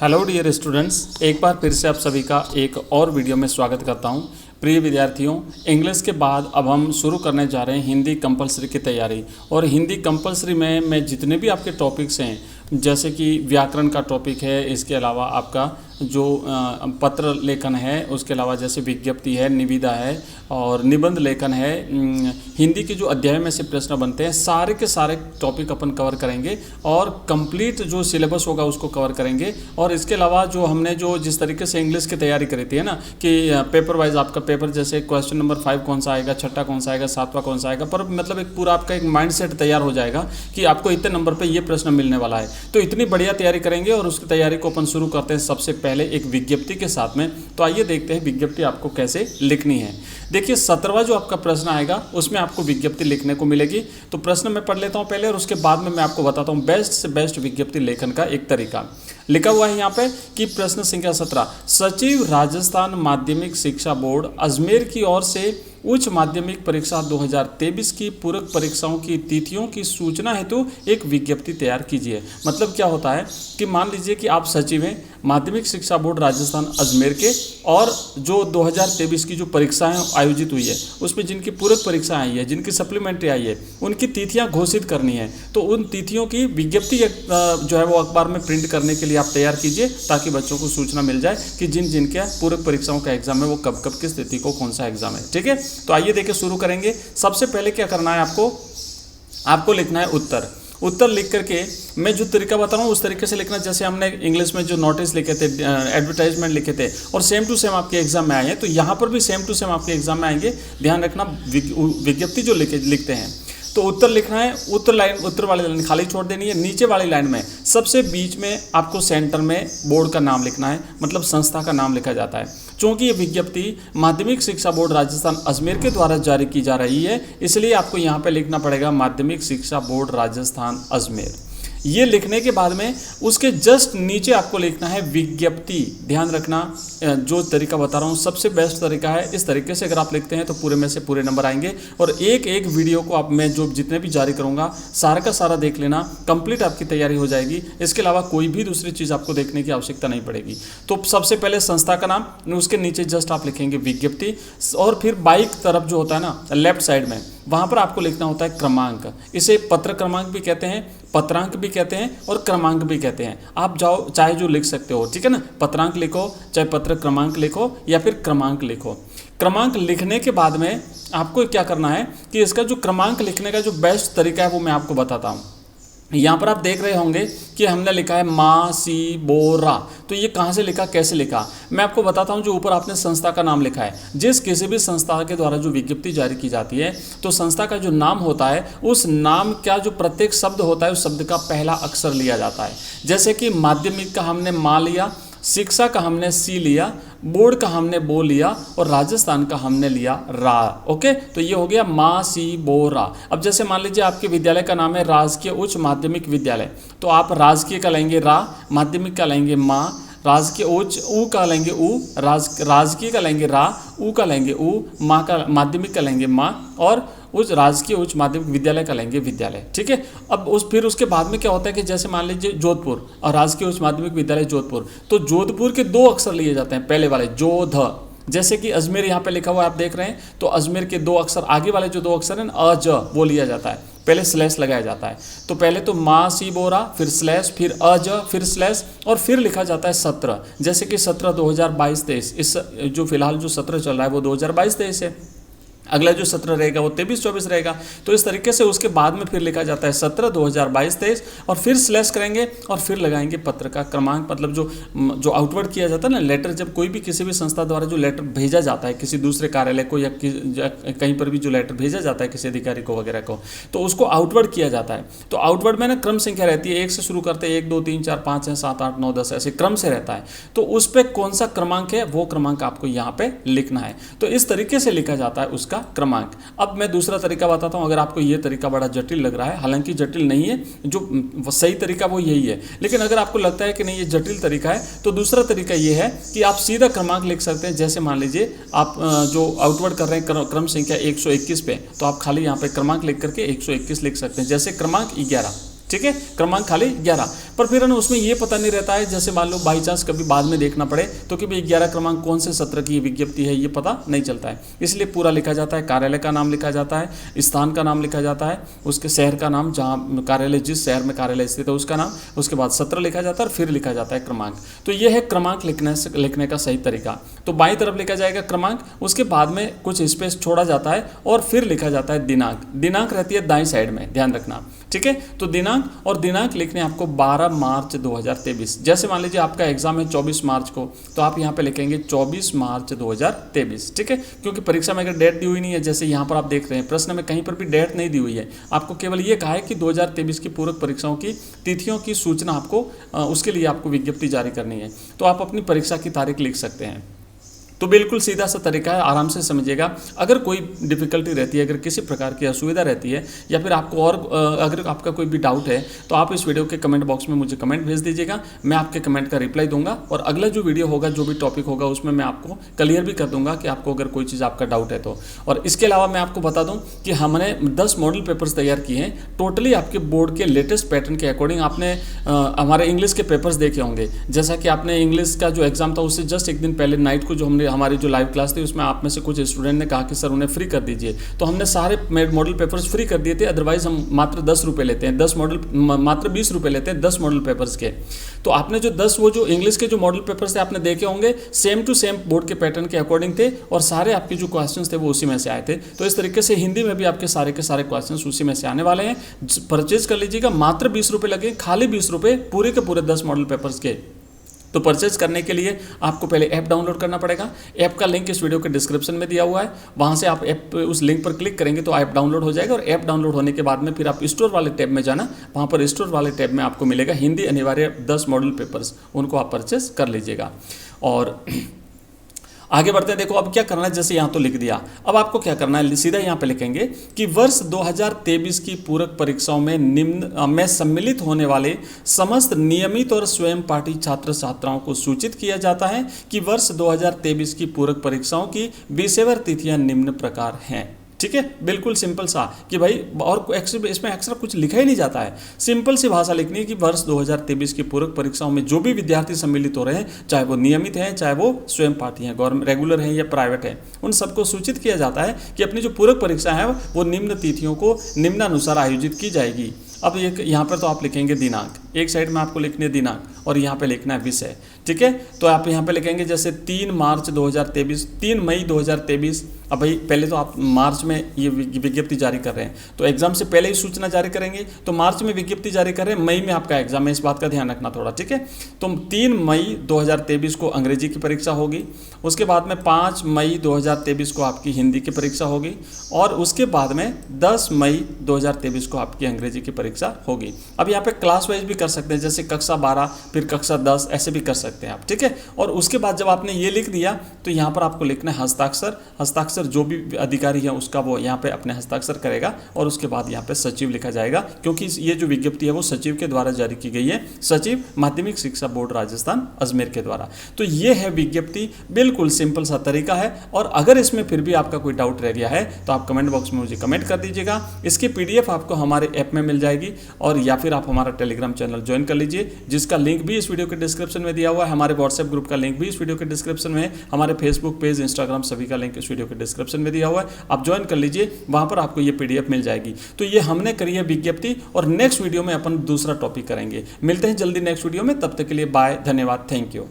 Hello dear students, एक बार फिर से आप सभी का एक और वीडियो में स्वागत करता हूं। प्रिय विद्यार्थियों, इंग्लिश के बाद अब हम शुरू करने जा रहे हैं हिंदी कंपलसरी की तैयारी। और हिंदी कंपलसरी में मैं जितने भी आपके टॉपिक्स हैं, जैसे कि व्याकरण का टॉपिक है, इसके अलावा आपका जो पत्र लेखन है, उसके अलावा जैसे विज्ञप्ति है, निविदा है और निबंध लेखन है, हिंदी के जो अध्याय में से प्रश्न बनते हैं, सारे के सारे टॉपिक अपन कवर करेंगे और कंप्लीट जो सिलेबस होगा उसको कवर करेंगे। और इसके अलावा जो हमने जो जिस तरीके से इंग्लिश की तैयारी करी थी ना, कि पेपर वाइज आपका पेपर जैसे क्वेश्चन नंबर 5 कौन सा आएगा, छठा कौन सा आएगा, सातवां कौन सा आएगा, पर मतलब एक पूरा आपका एक माइंड सेट तैयार हो जाएगा कि आपको इतने नंबर पर ये प्रश्न मिलने वाला है। तो इतनी बढ़िया तैयारी करेंगे और उसकी तैयारी को अपन शुरू करते हैं सबसे पहले एक विज्ञप्ति के साथ में। तो आइए देखते हैं विज्ञप्ति आपको कैसे लिखनी है। देखिए 17वां जो आपका प्रश्न आएगा उसमें आपको विज्ञप्ति लिखने को मिलेगी। तो प्रश्न मैं पढ़ लेता हूं पहले और उसके बाद में मैं आपको बताता हूं बेस्ट से बेस्ट विज्ञप्ति लेखन का एक तरीका। लिखा हुआ है यहाँ पे कि प्रश्न संख्या 17, सचिव राजस्थान माध्यमिक शिक्षा बोर्ड अजमेर की ओर से उच्च माध्यमिक परीक्षा 2023 की पूरक परीक्षाओं की तिथियों की सूचना हेतु एक विज्ञप्ति तैयार कीजिए। मतलब क्या होता है कि मान लीजिए कि आप सचिव हैं माध्यमिक शिक्षा बोर्ड राजस्थान अजमेर के, और जो 2023 की जो परीक्षाएं आयोजित हुई है उसमें जिनकी पूरक परीक्षा आई है, जिनकी सप्लीमेंट्री आई है, उनकी तिथियां घोषित करनी है। तो उन तिथियों की विज्ञप्ति जो है वो अखबार में प्रिंट करने के लिए आप तैयार कीजिए, ताकि बच्चों को सूचना मिल जाए कि जिनके पूरक परीक्षाओं का एग्जाम है वो कब कब किस तिथि को कौन सा एग्जाम है। ठीक है, तो आइए देखिए शुरू करेंगे। सबसे पहले क्या करना है, आपको लिखना है उत्तर लिख करके मैं जो तरीका बता रहा हूँ उस तरीके से लिखना, जैसे हमने इंग्लिश में जो नोटिस लिखे थे, एडवर्टाइजमेंट लिखे थे और सेम टू सेम आपके एग्जाम में आए हैं, तो यहाँ पर भी सेम टू सेम आपके एग्जाम में आएंगे। ध्यान रखना, विज्ञप्ति जो लिखते हैं तो उत्तर लिखना है। उत्तर वाली लाइन खाली छोड़ देनी है। नीचे वाली लाइन में सबसे बीच में आपको सेंटर में बोर्ड का नाम लिखना है, मतलब संस्था का नाम लिखा जाता है। चूँकि ये विज्ञप्ति माध्यमिक शिक्षा बोर्ड राजस्थान अजमेर के द्वारा जारी की जा रही है, इसलिए आपको यहाँ पे लिखना पड़ेगा माध्यमिक शिक्षा बोर्ड राजस्थान अजमेर। ये लिखने के बाद में उसके जस्ट नीचे आपको लिखना है विज्ञप्ति। ध्यान रखना, जो तरीका बता रहा हूँ सबसे बेस्ट तरीका है। इस तरीके से अगर आप लिखते हैं तो पूरे में से पूरे नंबर आएंगे। और एक एक वीडियो को आप मैं जो जितने भी जारी करूँगा सारा का सारा देख लेना, कंप्लीट आपकी तैयारी हो जाएगी। इसके अलावा कोई भी दूसरी चीज़ आपको देखने की आवश्यकता नहीं पड़ेगी। तो सबसे पहले संस्था का नाम, उसके नीचे जस्ट आप लिखेंगे विज्ञप्ति, और फिर बाईं तरफ जो होता है ना लेफ्ट साइड में, वहाँ पर आपको लिखना होता है क्रमांक। इसे पत्र क्रमांक भी कहते हैं, पत्रांक भी कहते हैं और क्रमांक भी कहते हैं। आप जाओ चाहे जो लिख सकते हो, ठीक है ना। पत्रांक लिखो, चाहे पत्र क्रमांक लिखो या फिर क्रमांक लिखो। क्रमांक लिखने के बाद में आपको क्या करना है कि इसका जो क्रमांक लिखने का जो बेस्ट तरीका है वो मैं आपको बताता हूँ। यहाँ पर आप देख रहे होंगे कि हमने लिखा है मा सी बोरा। तो ये कहाँ से लिखा, कैसे लिखा, मैं आपको बताता हूँ। जो ऊपर आपने संस्था का नाम लिखा है, जिस किसी भी संस्था के द्वारा जो विज्ञप्ति जारी की जाती है, तो संस्था का जो नाम होता है उस नाम का जो प्रत्येक शब्द होता है उस शब्द का पहला अक्षर लिया जाता है। जैसे कि माध्यमिक का हमने मा लिया, शिक्षा का हमने सी लिया, बोर्ड का हमने बो लिया और राजस्थान का हमने लिया रा। ओके, तो ये हो गया मा सी बो रा। अब जैसे मान लीजिए आपके विद्यालय का नाम है राजकीय उच्च माध्यमिक विद्यालय, तो आप राजकीय का लेंगे रा, माध्यमिक का लेंगे मा, राजकीय उच्च ऊ का लेंगे ऊ, राजकीय का लेंगे रा, ऊ का लेंगे ऊ, माँ का माध्यमिक का लेंगे माँ, और उस राजकीय उच्च माध्यमिक विद्यालय का लेंगे विद्यालय। ठीक है, अब फिर उसके बाद में क्या होता है कि जैसे मान लीजिए जोधपुर और राजकीय उच्च माध्यमिक विद्यालय जोधपुर, तो जोधपुर के 2 अक्षर लिए जाते हैं, पहले वाले जोध। जैसे कि अजमेर यहाँ पे लिखा हुआ है आप देख रहे हैं, तो अजमेर के 2 अक्षर आगे वाले जो 2 अक्षर हैं अज, वो लिया जाता है, पहले स्लैश लगाया जाता है। तो पहले तो मा सी बोरा, फिर स्लैश, फिर अज, फिर स्लैश, और फिर लिखा जाता है 17। जैसे कि 17 2022-23, इस जो फिलहाल जो 17 चल रहा है वो 2022-23 है। अगला जो 17 रहेगा वो 23-24 रहेगा। तो इस तरीके से उसके बाद में फिर लिखा जाता है 17 2022-23, और फिर स्लैश करेंगे और फिर लगाएंगे पत्र का क्रमांक। मतलब जो आउटवर्ड किया जाता है ना लेटर, जब कोई भी किसी भी संस्था द्वारा जो लेटर भेजा जाता है किसी दूसरे कार्यालय को या कहीं पर भी जो लेटर भेजा जाता है किसी अधिकारी को वगैरह को, तो उसको आउटवर्ड किया जाता है। तो आउटवर्ड में ना क्रम संख्या रहती है, 1 से शुरू करते हैं, 1 2 3 4 5 6 7 8 9 10 ऐसे क्रम से रहता है। तो उस पर कौन सा क्रमांक है वो क्रमांक आपको यहाँ पे लिखना है। तो इस तरीके से लिखा जाता है उसका क्रमांक। अब मैं दूसरा तरीका बताता हूं। अगर आपको ये तरीका बड़ा जटिल लग रहा है, हालांकि जटिल नहीं है, जो सही तरीका वो यही है, लेकिन अगर आपको लगता है कि नहीं ये जटिल तरीका है, तो दूसरा तरीका ये है कि आप सीधा क्रमांक लिख सकते हैं। जैसे मान लीजिए आप जो आउटवर्ड कर रहे हैं क्रम संख्या 121 पे, तो आप खाली यहाँ पे क्रमांक लिख करके 121 लिख सकते हैं। जैसे क्रमांक 11, ठीक है, क्रमांक खाली 11। पर फिर ना उसमें ये पता नहीं रहता है, जैसे मान लो बाई चांस कभी बाद में देखना पड़े तो कि भाई 11 क्रमांक कौन से सत्र की विज्ञप्ति है, ये पता नहीं चलता है। इसलिए पूरा लिखा जाता है, कार्यालय का नाम लिखा जाता है, स्थान का नाम लिखा जाता है, उसके शहर का नाम, जहाँ कार्यालय, जिस शहर में कार्यालय स्थित है उसका नाम, उसके बाद सत्र लिखा जाता है और फिर लिखा जाता है क्रमांक। तो ये है क्रमांक लिखने का सही तरीका। तो बाईं तरफ लिखा जाएगा क्रमांक, उसके बाद में कुछ स्पेस छोड़ा जाता है और फिर लिखा जाता है दिनांक। दिनांक रहती है दाईं साइड में, ध्यान रखना, ठीक है। तो दिनांक, और दिनांक लिखने आपको 12 मार्च 2023। जैसे मान लीजिए आपका एग्जाम है 24 मार्च को, तो आप यहाँ पे लिखेंगे 24 मार्च 2023, ठीक है। क्योंकि परीक्षा में अगर डेट दी हुई नहीं है, जैसे यहाँ पर आप देख रहे हैं प्रश्न में कहीं पर भी डेट नहीं दी हुई है, आपको केवल ये कहा है कि 2023 की पूरक परीक्षाओं की तिथियों की सूचना आपको उसके लिए आपको विज्ञप्ति जारी करनी है, तो आप अपनी परीक्षा की तारीख लिख सकते हैं। तो बिल्कुल सीधा सा तरीका है, आराम से समझिएगा। अगर कोई डिफिकल्टी रहती है, अगर किसी प्रकार की असुविधा रहती है, या फिर आपको और अगर आपका कोई भी डाउट है, तो आप इस वीडियो के कमेंट बॉक्स में मुझे कमेंट भेज दीजिएगा, मैं आपके कमेंट का रिप्लाई दूंगा। और अगला जो वीडियो होगा, जो भी टॉपिक होगा, उसमें मैं आपको क्लियर भी कर दूंगा कि आपको अगर कोई चीज़ आपका डाउट है तो। और इसके अलावा मैं आपको बता दूँ कि हमने 10 मॉडल पेपर्स तैयार किए हैं, टोटली आपके बोर्ड के लेटेस्ट पैटर्न के अकॉर्डिंग। आपने हमारे इंग्लिश के पेपर्स देखे होंगे, जैसा कि आपने इंग्लिश का जो एग्जाम था उससे जस्ट एक दिन पहले नाइट को जो हमने हमारी जो लाइव क्लास थी, उसमें आप में से कुछ स्टूडेंट ने कहा कि सर उन्हें फ्री कर दीजिए, तो हमने सारे मॉडल पेपर्स फ्री कर दिए थे। अदरवाइज हम मात्र 10 रुपये लेते हैं, 10 मॉडल मात्र 20 रुपये लेते हैं 10 मॉडल पेपर्स के। तो आपने जो 10 वो जो इंग्लिश के जो मॉडल पेपर्स थे आपने देखे होंगे, सेम टू सेम बोर्ड के पैटर्न के अकॉर्डिंग थे, और सारे आपके जो क्वेश्चंस थे वो उसी में से आए थे। तो इस तरीके से हिंदी में भी आपके सारे के सारे क्वेश्चंस उसी में से आने वाले हैं। परचेज कर लीजिएगा, मात्र 20 रुपये लगे, खाली 20 रुपये पूरे के पूरे 10 मॉडल पेपर्स के। तो परचेज करने के लिए आपको पहले ऐप डाउनलोड करना पड़ेगा। ऐप का लिंक इस वीडियो के डिस्क्रिप्शन में दिया हुआ है, वहाँ से आप ऐप उस लिंक पर क्लिक करेंगे तो ऐप डाउनलोड हो जाएगा। और ऐप डाउनलोड होने के बाद में फिर आप स्टोर वाले टैब में जाना, वहाँ पर स्टोर वाले टैब में आपको मिलेगा हिंदी अनिवार्य 10 मॉडल पेपर्स, उनको आप परचेज कर लीजिएगा। और आगे बढ़ते हैं। देखो अब क्या करना है, जैसे यहाँ तो लिख दिया, अब आपको क्या करना है, सीधा यहाँ पे लिखेंगे कि वर्ष 2023 की पूरक परीक्षाओं में निम्न में सम्मिलित होने वाले समस्त नियमित और स्वयं पाठी छात्र छात्राओं को सूचित किया जाता है कि वर्ष 2023 की पूरक परीक्षाओं की विषयवर तिथियां निम्न प्रकार हैं। ठीक है, बिल्कुल सिंपल सा कि भाई, और इसमें एक्स्ट्रा कुछ लिखा ही नहीं जाता है। सिंपल सी भाषा लिखनी है कि वर्ष 2023 की पूरक परीक्षाओं में जो भी विद्यार्थी सम्मिलित हो रहे हैं, चाहे वो नियमित हैं, चाहे वो स्वयं पाठी हैं, गवर्नमेंट रेगुलर हैं या प्राइवेट हैं, उन सबको सूचित किया जाता है कि अपनी जो पूरक परीक्षा है वो निम्न तिथियों को निम्नानुसार आयोजित की जाएगी। अब एक यहाँ पर तो आप लिखेंगे दिनांक, एक साइड में आपको लिखनी है दिनांक और यहाँ पे लिखना है विषय। ठीक है, तो आप यहाँ पे लिखेंगे जैसे 3 मार्च 2023, 3 मई 2023। अब भाई पहले तो आप मार्च में ये विज्ञप्ति जारी कर रहे हैं, तो एग्जाम से पहले ही सूचना जारी करेंगे, तो मार्च में विज्ञप्ति जारी कर रहे हैं, मई में आपका एग्जाम है, इस बात का ध्यान रखना थोड़ा। ठीक है, तो 3 मई 2023 को अंग्रेजी की परीक्षा होगी, उसके बाद में 5 मई 2023 को आपकी हिंदी की परीक्षा होगी, और उसके बाद में 10 मई 2023 को आपकी अंग्रेजी की परीक्षा होगी। अब यहाँ पे क्लास वाइज भी कर सकते हैं, जैसे कक्षा 12 फिर कक्षा 10 ऐसे भी कर सकते हैं आप। ठीक है, और उसके बाद जब आपने ये लिख दिया तो यहाँ पर आपको लिखना है हस्ताक्षर। हस्ताक्षर जो भी अधिकारी है उसका वो यहाँ पे अपने हस्ताक्षर करेगा, और उसके बाद यहाँ पे सचिव लिखा जाएगा, क्योंकि ये जो विज्ञप्ति है वो सचिव के द्वारा जारी की गई है, सचिव माध्यमिक शिक्षा बोर्ड राजस्थान अजमेर के द्वारा। तो ये है विज्ञप्ति, बिल्कुल सिंपल सा तरीका है। और अगर इसमें फिर भी आपका कोई डाउट रह गया है तो आप कमेंट बॉक्स में मुझे कमेंट कर दीजिएगा। इसकी PDF आपको हमारे ऐप में मिल जाएगी, और या फिर आप हमारा टेलीग्राम चैनल ज्वाइन कर लीजिए, जिसका लिंक भी इस वीडियो के डिस्क्रिप्शन में दिया हुआ है। हमारे व्हाट्सएप ग्रुप का लिंक भी इस वीडियो के डिस्क्रिप्शन में है, हमारे फेसबुक पेज, इंस्टाग्राम सभी का लिंक इस वीडियो के डिस्क्रिप्शन में दिया हुआ है, आप ज्वाइन कर लीजिए, वहां पर आपको ये PDF मिल जाएगी। तो ये हमने करी है विज्ञप्ति, और नेक्स्ट वीडियो में अपन दूसरा टॉपिक करेंगे। मिलते हैं जल्दी नेक्स्ट वीडियो में, तब तक के लिए बाय, धन्यवाद, थैंक यू।